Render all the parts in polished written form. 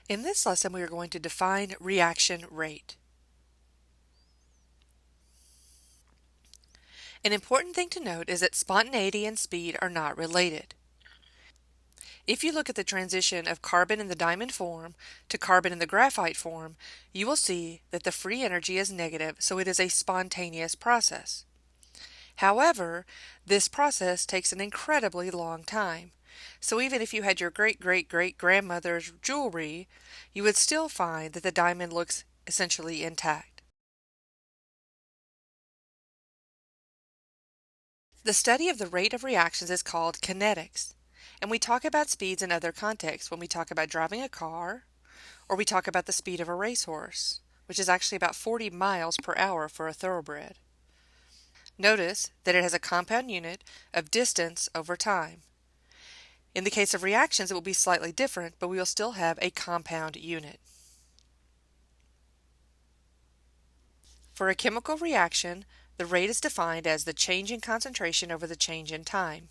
In this lesson, we are going to define reaction rate. An important thing to note is that spontaneity and speed are not related. If you look at the transition of carbon in the diamond form to carbon in the graphite form, you will see that the free energy is negative, so it is a spontaneous process. However, this process takes an incredibly long time. So even if you had your great-great-great-grandmother's jewelry, you would still find that the diamond looks essentially intact. The study of the rate of reactions is called kinetics, and we talk about speeds in other contexts when we talk about driving a car, or we talk about the speed of a racehorse, which is actually about 40 miles per hour for a thoroughbred. Notice that it has a compound unit of distance over time. In the case of reactions, it will be slightly different, but we will still have a compound unit. For a chemical reaction, the rate is defined as the change in concentration over the change in time.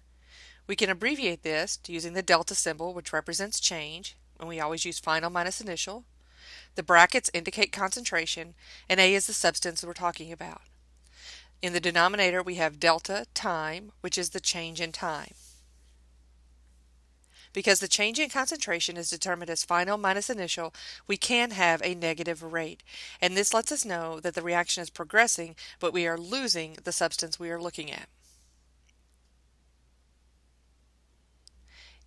We can abbreviate this using the delta symbol, which represents change, and we always use final minus initial. The brackets indicate concentration, and A is the substance we're talking about. In the denominator, we have delta time, which is the change in time. Because the change in concentration is determined as final minus initial, we can have a negative rate, and this lets us know that the reaction is progressing, but we are losing the substance we are looking at.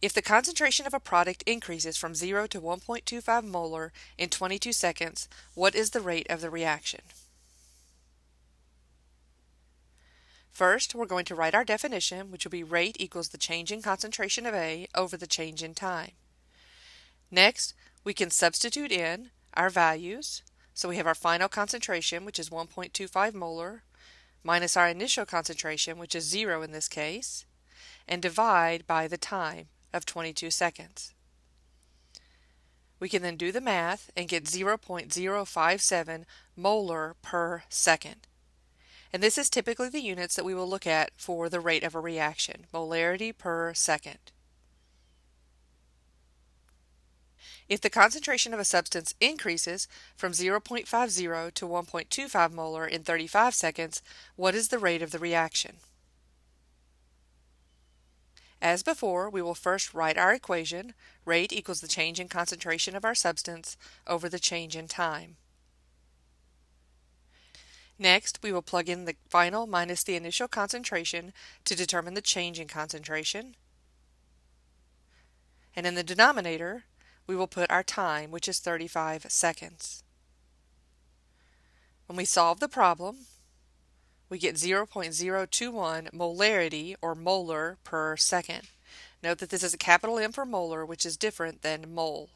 If the concentration of a product increases from 0 to 1.25 molar in 22 seconds, what is the rate of the reaction? First, we're going to write our definition, which will be rate equals the change in concentration of A over the change in time. Next, we can substitute in our values. So we have our final concentration, which is 1.25 molar, minus our initial concentration, which is 0 in this case, and divide by the time of 22 seconds. We can then do the math and get 0.057 molar per second. And this is typically the units that we will look at for the rate of a reaction, molarity per second. If the concentration of a substance increases from 0.50 to 1.25 molar in 35 seconds, what is the rate of the reaction? As before, we will first write our equation. Rate equals the change in concentration of our substance over the change in time. Next, we will plug in the final minus the initial concentration to determine the change in concentration. And in the denominator, we will put our time, which is 35 seconds. When we solve the problem, we get 0.021 molarity, or molar, per second. Note that this is a capital M for molar, which is different than mole.